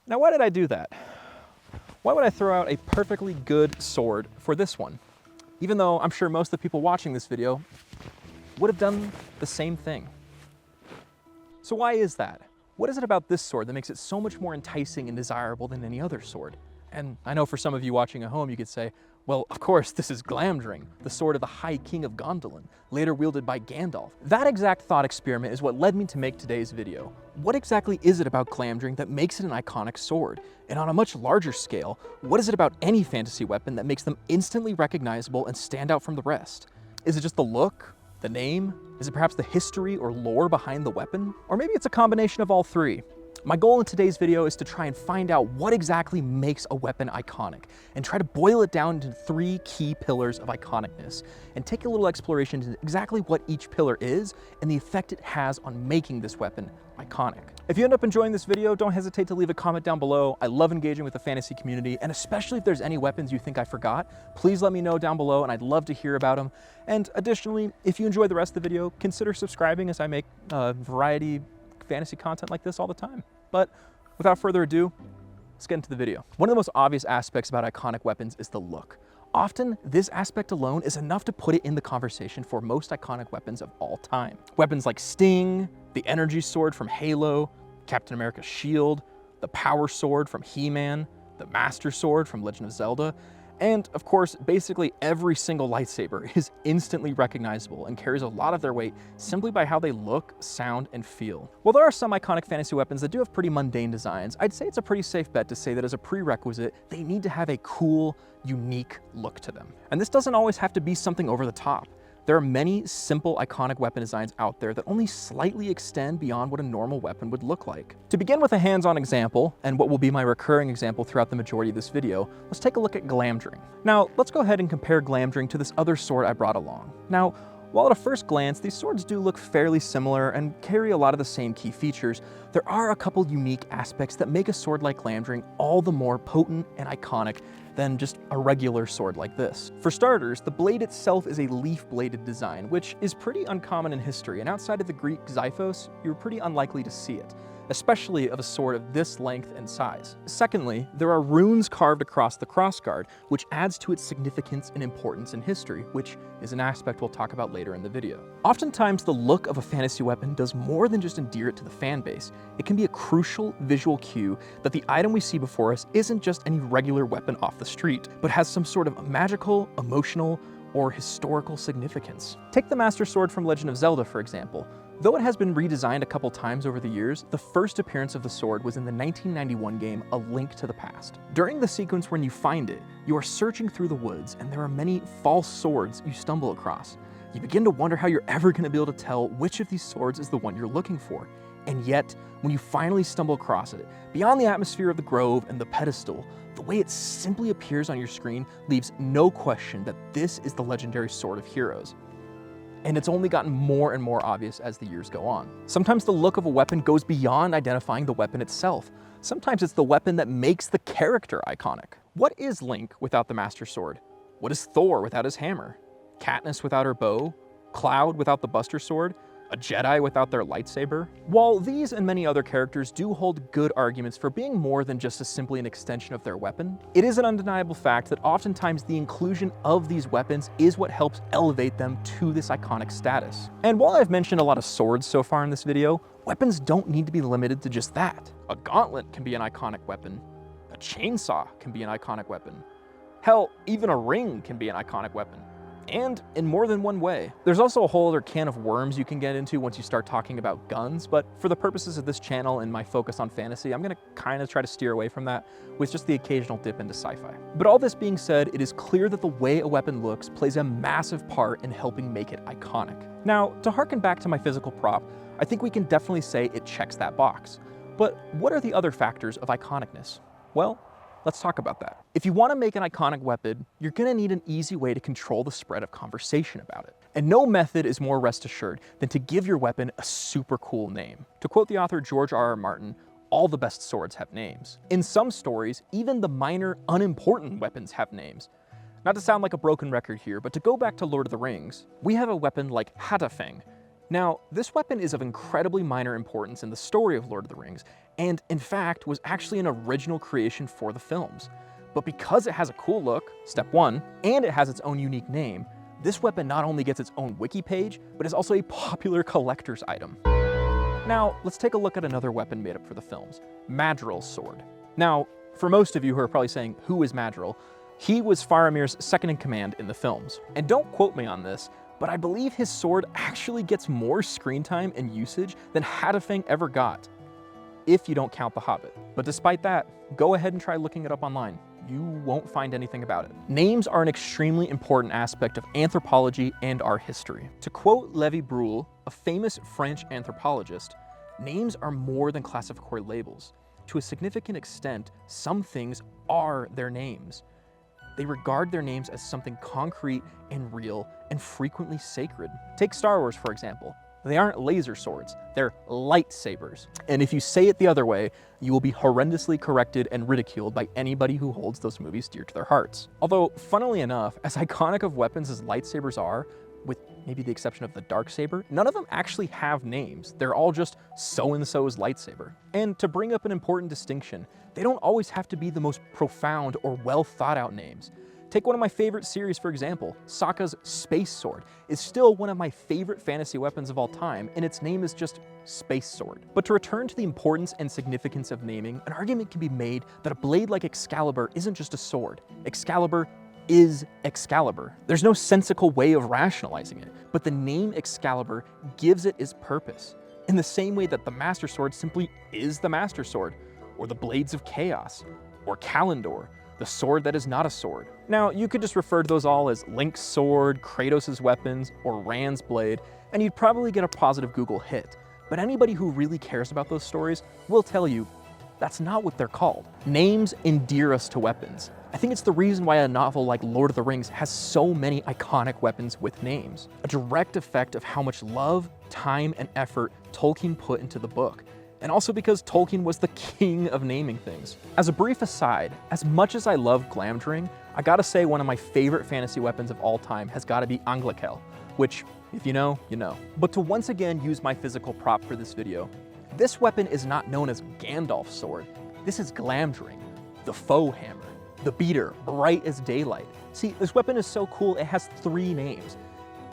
Now, why did I do that? Why would I throw out a perfectly good sword for this one? Even though I'm sure most of the people watching this video would have done the same thing. So why is that? What is it about this sword that makes it so much more enticing and desirable than any other sword? And I know for some of you watching at home, you could say, well, of course, this is Glamdring, the sword of the High King of Gondolin, later wielded by Gandalf. That exact thought experiment is what led me to make today's video. What exactly is it about Glamdring that makes it an iconic sword? And on a much larger scale, what is it about any fantasy weapon that makes them instantly recognizable and stand out from the rest? Is it just the look? The name? Is it perhaps the history or lore behind the weapon? Or maybe it's a combination of all three. My goal in today's video is to try and find out what exactly makes a weapon iconic and try to boil it down into 3 key pillars of iconicness and take a little exploration into exactly what each pillar is and the effect it has on making this weapon iconic. If you end up enjoying this video, don't hesitate to leave a comment down below. I love engaging with the fantasy community, and especially if there's any weapons you think I forgot, please let me know down below and I'd love to hear about them. And additionally, if you enjoy the rest of the video, consider subscribing as I make variety fantasy content like this all the time. But without further ado, let's get into the video. One of the most obvious aspects about iconic weapons is the look. Often, this aspect alone is enough to put it in the conversation for most iconic weapons of all time. Weapons like Sting, the Energy Sword from Halo, Captain America's shield, the Power Sword from He-Man, the Master Sword from Legend of Zelda, and of course, basically every single lightsaber is instantly recognizable and carries a lot of their weight simply by how they look, sound, and feel. While there are some iconic fantasy weapons that do have pretty mundane designs, I'd say it's a pretty safe bet to say that as a prerequisite, they need to have a cool, unique look to them. And this doesn't always have to be something over the top. There are many simple iconic weapon designs out there that only slightly extend beyond what a normal weapon would look like. To begin with a hands-on example, and what will be my recurring example throughout the majority of this video, let's take a look at Glamdring. Now, let's go ahead and compare Glamdring to this other sword I brought along. Now, while at a first glance, these swords do look fairly similar and carry a lot of the same key features, there are a couple unique aspects that make a sword like Glamdring all the more potent and iconic than just a regular sword like this. For starters, the blade itself is a leaf-bladed design, which is pretty uncommon in history, and outside of the Greek Xiphos, you're pretty unlikely to see it, especially of a sword of this length and size. Secondly, there are runes carved across the crossguard, which adds to its significance and importance in history, which is an aspect we'll talk about later in the video. Oftentimes, the look of a fantasy weapon does more than just endear it to the fan base. It can be a crucial visual cue that the item we see before us isn't just any regular weapon off the street, but has some sort of magical, emotional, or historical significance. Take the Master Sword from Legend of Zelda, for example. Though it has been redesigned a couple times over the years, the first appearance of the sword was in the 1991 game A Link to the Past. During the sequence when you find it, you are searching through the woods and there are many false swords you stumble across. You begin to wonder how you're ever going to be able to tell which of these swords is the one you're looking for. And yet, when you finally stumble across it, beyond the atmosphere of the grove and the pedestal, the way it simply appears on your screen leaves no question that this is the legendary Sword of Heroes. And it's only gotten more and more obvious as the years go on. Sometimes the look of a weapon goes beyond identifying the weapon itself. Sometimes it's the weapon that makes the character iconic. What is Link without the Master Sword? What is Thor without his hammer? Katniss without her bow? Cloud without the Buster Sword? A Jedi without their lightsaber? While these and many other characters do hold good arguments for being more than just simply an extension of their weapon, it is an undeniable fact that oftentimes the inclusion of these weapons is what helps elevate them to this iconic status. And while I've mentioned a lot of swords so far in this video, weapons don't need to be limited to just that. A gauntlet can be an iconic weapon. A chainsaw can be an iconic weapon. Hell, even a ring can be an iconic weapon. And in more than one way. There's also a whole other can of worms you can get into once you start talking about guns, but for the purposes of this channel and my focus on fantasy, I'm gonna kind of try to steer away from that with just the occasional dip into sci-fi. But all this being said, it is clear that the way a weapon looks plays a massive part in helping make it iconic. Now, to harken back to my physical prop, I think we can definitely say it checks that box. But what are the other factors of iconicness? Well, let's talk about that. If you want to make an iconic weapon, you're going to need an easy way to control the spread of conversation about it. And no method is more rest assured than to give your weapon a super cool name. To quote the author George R.R. Martin, all the best swords have names. In some stories, even the minor, unimportant weapons have names. Not to sound like a broken record here, but to go back to Lord of the Rings, we have a weapon like Hatafeng. Now, this weapon is of incredibly minor importance in the story of Lord of the Rings, and in fact was actually an original creation for the films. But because it has a cool look, step one, and it has its own unique name, this weapon not only gets its own wiki page, but is also a popular collector's item. Now, let's take a look at another weapon made up for the films, Madril's sword. Now, for most of you who are probably saying, who is Madril? He was Faramir's second in command in the films. And don't quote me on this, but I believe his sword actually gets more screen time and usage than Hatafeng ever got, if you don't count The Hobbit. But despite that, go ahead and try looking it up online. You won't find anything about it. Names are an extremely important aspect of anthropology and our history. To quote Lévi-Breuil, a famous French anthropologist, names are more than classificatory labels. To a significant extent, some things are their names. They regard their names as something concrete and real and frequently sacred. Take Star Wars, for example. They aren't laser swords, they're lightsabers. And if you say it the other way, you will be horrendously corrected and ridiculed by anybody who holds those movies dear to their hearts. Although, funnily enough, as iconic of weapons as lightsabers are, with maybe the exception of the Darksaber, none of them actually have names. They're all just so-and-so's lightsaber. And to bring up an important distinction, they don't always have to be the most profound or well thought out names. Take one of my favorite series, for example, Sokka's Space Sword is still one of my favorite fantasy weapons of all time, and its name is just Space Sword. But to return to the importance and significance of naming, an argument can be made that a blade like Excalibur isn't just a sword. Excalibur is Excalibur. There's no sensical way of rationalizing it, but the name Excalibur gives it its purpose, in the same way that the Master Sword simply is the Master Sword, or the Blades of Chaos, or Kalendor, the sword that is not a sword. Now, you could just refer to those all as Link's sword, Kratos' weapons, or Rand's blade, and you'd probably get a positive Google hit. But anybody who really cares about those stories will tell you that's not what they're called. Names endear us to weapons. I think it's the reason why a novel like Lord of the Rings has so many iconic weapons with names. A direct effect of how much love, time, and effort Tolkien put into the book. And also because Tolkien was the king of naming things. As a brief aside, as much as I love Glamdring, I gotta say one of my favorite fantasy weapons of all time has gotta be Anglekel, which, if you know, you know. But to once again use my physical prop for this video, this weapon is not known as Gandalf's sword. This is Glamdring, the faux hammer, the beater, bright as daylight. See, this weapon is so cool, it has 3 names.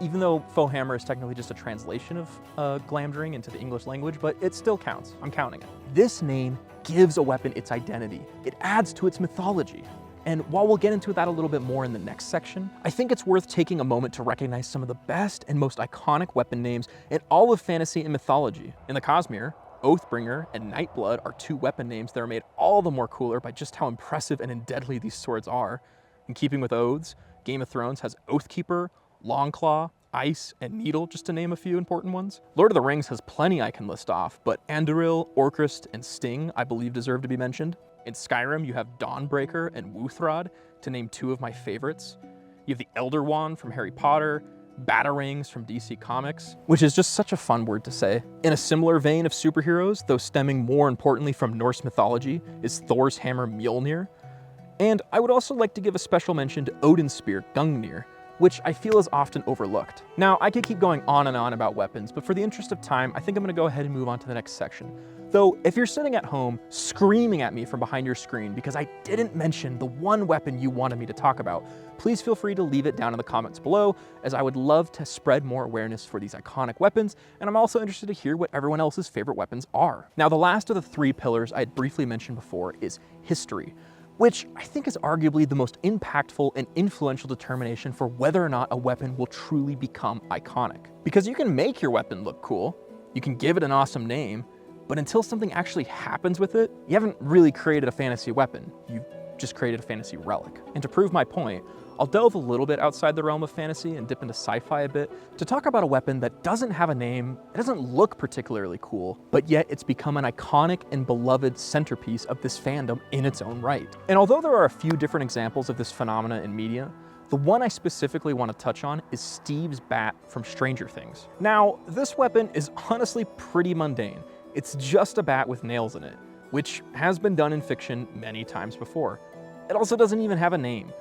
Even though faux hammer is technically just a translation of Glamdring into the English language, but it still counts. I'm counting it. This name gives a weapon its identity. It adds to its mythology. And while we'll get into that a little bit more in the next section, I think it's worth taking a moment to recognize some of the best and most iconic weapon names in all of fantasy and mythology. In the Cosmere, Oathbringer and Nightblood are 2 weapon names that are made all the more cooler by just how impressive and deadly these swords are. In keeping with oaths, Game of Thrones has Oathkeeper, Longclaw, Ice, and Needle, just to name a few important ones. Lord of the Rings has plenty I can list off, but Anduril, Orcrist, and Sting I believe deserve to be mentioned. In Skyrim, you have Dawnbreaker and Wuthrod, to name 2 of my favorites. You have the Elder Wand from Harry Potter, Batarangs from DC Comics, which is just such a fun word to say. In a similar vein of superheroes, though stemming more importantly from Norse mythology, is Thor's hammer Mjolnir. And I would also like to give a special mention to Odin's spear Gungnir, which I feel is often overlooked. Now, I could keep going on and on about weapons, but for the interest of time, I think I'm gonna go ahead and move on to the next section. Though, if you're sitting at home screaming at me from behind your screen because I didn't mention the one weapon you wanted me to talk about, please feel free to leave it down in the comments below, as I would love to spread more awareness for these iconic weapons, and I'm also interested to hear what everyone else's favorite weapons are. Now, the last of the 3 pillars I had briefly mentioned before is history, which I think is arguably the most impactful and influential determination for whether or not a weapon will truly become iconic. Because you can make your weapon look cool, you can give it an awesome name, but until something actually happens with it, you haven't really created a fantasy weapon, you've just created a fantasy relic. And to prove my point, I'll delve a little bit outside the realm of fantasy and dip into sci-fi a bit to talk about a weapon that doesn't have a name, it doesn't look particularly cool, but yet it's become an iconic and beloved centerpiece of this fandom in its own right. And although there are a few different examples of this phenomena in media, The one I specifically want to touch on is Steve's bat from Stranger Things. Now, this weapon is honestly pretty mundane. It's just a bat with nails in it, which has been done in fiction many times before. It also doesn't even have a name.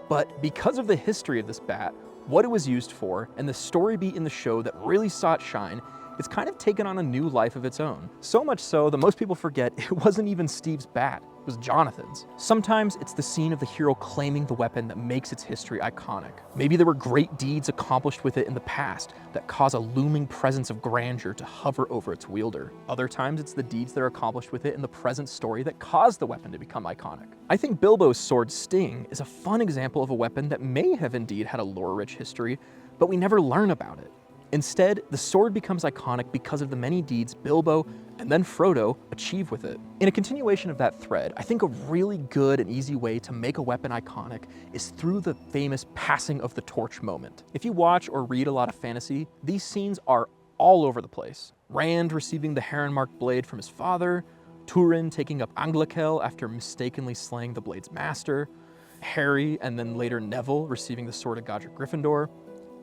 But because of the history of this bat, what it was used for, and the story beat in the show that really saw it shine, it's kind of taken on a new life of its own. So much so that most people forget it wasn't even Steve's bat, it was Jonathan's. Sometimes it's the scene of the hero claiming the weapon that makes its history iconic. Maybe there were great deeds accomplished with it in the past that cause a looming presence of grandeur to hover over its wielder. Other times it's the deeds that are accomplished with it in the present story that cause the weapon to become iconic. I think Bilbo's sword Sting is a fun example of a weapon that may have indeed had a lore-rich history, but we never learn about it. Instead, the sword becomes iconic because of the many deeds Bilbo and then Frodo achieve with it. In a continuation of that thread, I think a really good and easy way to make a weapon iconic is through the famous passing of the torch moment. If you watch or read a lot of fantasy, these scenes are all over the place. Rand receiving the heron-marked blade from his father, Turin taking up Anglakel after mistakenly slaying the blade's master, Harry and then later Neville receiving the sword of Godric Gryffindor,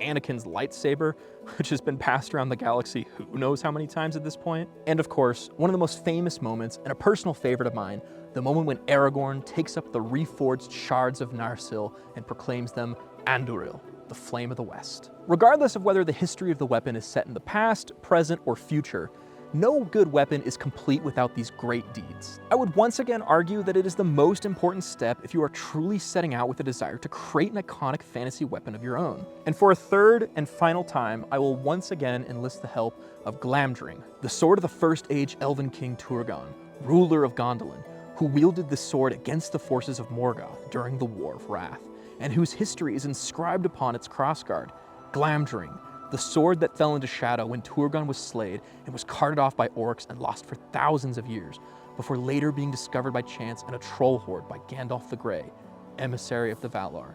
Anakin's lightsaber, which has been passed around the galaxy who knows how many times at this point. And of course, one of the most famous moments, and a personal favorite of mine, the moment when Aragorn takes up the reforged shards of Narsil and proclaims them Andúril, the Flame of the West. Regardless of whether the history of the weapon is set in the past, present, or future, no good weapon is complete without these great deeds. I would once again argue that it is the most important step if you are truly setting out with a desire to create an iconic fantasy weapon of your own. And for a third and final time, I will once again enlist the help of Glamdring, the sword of the First Age Elven King Turgon, ruler of Gondolin, who wielded this sword against the forces of Morgoth during the War of Wrath, and whose history is inscribed upon its crossguard. Glamdring, the sword that fell into shadow when Turgon was slayed and was carted off by orcs and lost for thousands of years, before later being discovered by chance in a troll horde by Gandalf the Grey, emissary of the Valar.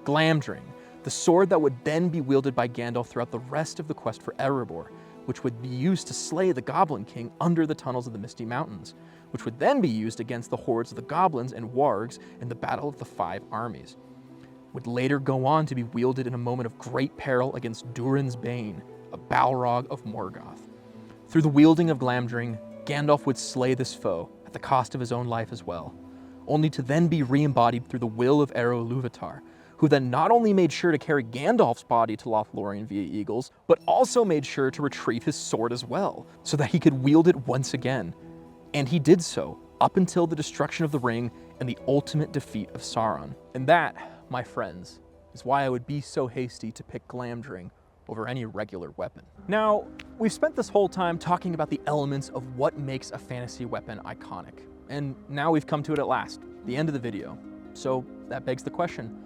Glamdring, the sword that would then be wielded by Gandalf throughout the rest of the quest for Erebor, which would be used to slay the Goblin King under the tunnels of the Misty Mountains, which would then be used against the hordes of the goblins and wargs in the Battle of the Five Armies, would later go on to be wielded in a moment of great peril against Durin's Bane, a Balrog of Morgoth. Through the wielding of Glamdring, Gandalf would slay this foe at the cost of his own life as well, only to then be re-embodied through the will of Eru Ilúvatar, who then not only made sure to carry Gandalf's body to Lothlorien via eagles, but also made sure to retrieve his sword as well, so that he could wield it once again. And he did so, up until the destruction of the ring and the ultimate defeat of Sauron. And that, my friends, is why I would be so hasty to pick Glamdring over any regular weapon. Now, we've spent this whole time talking about the elements of what makes a fantasy weapon iconic, and now we've come to it at last, the end of the video. So that begs the question,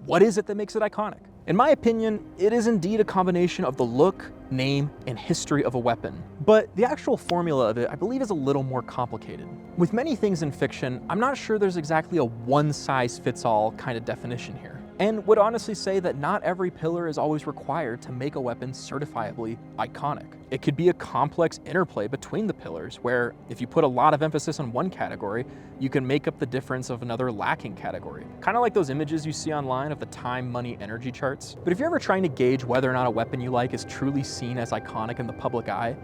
what is it that makes it iconic? In my opinion, it is indeed a combination of the look, name, and history of a weapon. But the actual formula of it, I believe, is a little more complicated. With many things in fiction, I'm not sure there's exactly a one-size-fits-all kind of definition here, and would honestly say that not every pillar is always required to make a weapon certifiably iconic. It could be a complex interplay between the pillars, where if you put a lot of emphasis on one category, you can make up the difference of another lacking category. Kind of like those images you see online of the time, money, energy charts. But if you're ever trying to gauge whether or not a weapon you like is truly seen as iconic in the public eye,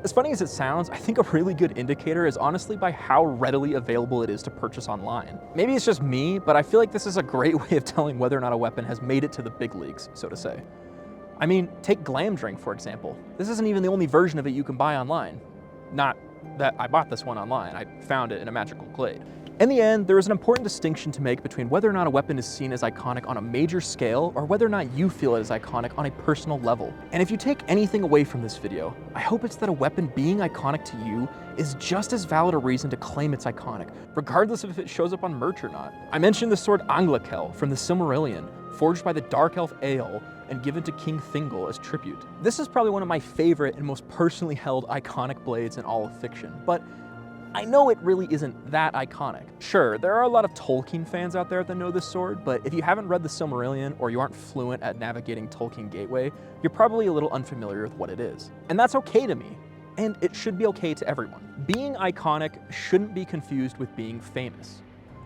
as funny as it sounds, I think a really good indicator is honestly by how readily available it is to purchase online. Maybe it's just me, but I feel like this is a great way of telling whether or not a weapon has made it to the big leagues, so to say. I mean, take Glamdring, for example. This isn't even the only version of it you can buy online. Not that I bought this one online, I found it in a magical glade. In the end, there is an important distinction to make between whether or not a weapon is seen as iconic on a major scale or whether or not you feel it is iconic on a personal level. And if you take anything away from this video, I hope it's that a weapon being iconic to you is just as valid a reason to claim it's iconic, regardless of if it shows up on merch or not. I mentioned the sword Anglakel from the Silmarillion, forged by the Dark Elf Eöl and given to King Thingol as tribute. This is probably one of my favorite and most personally held iconic blades in all of fiction, but I know it really isn't that iconic. Sure, there are a lot of Tolkien fans out there that know this sword, but if you haven't read the Silmarillion or you aren't fluent at navigating Tolkien Gateway, you're probably a little unfamiliar with what it is. And that's okay to me, and it should be okay to everyone. Being iconic shouldn't be confused with being famous.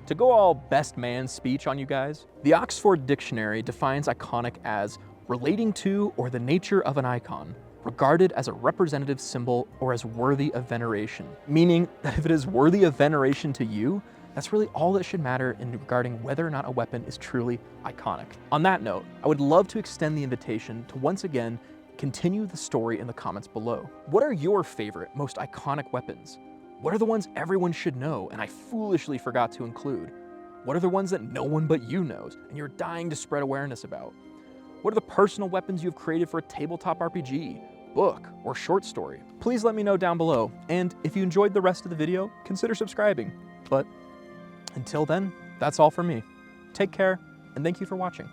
To go all best man speech on you guys, the Oxford Dictionary defines iconic as relating to or the nature of an icon, regarded as a representative symbol or as worthy of veneration. Meaning that if it is worthy of veneration to you, that's really all that should matter in regarding whether or not a weapon is truly iconic. On that note, I would love to extend the invitation to once again continue the story in the comments below. What are your favorite, most iconic weapons? What are the ones everyone should know and I foolishly forgot to include? What are the ones that no one but you knows and you're dying to spread awareness about? What are the personal weapons you've created for a tabletop RPG, book, or short story? Please let me know down below, and if you enjoyed the rest of the video, consider subscribing. But until then, that's all for me. Take care, and thank you for watching.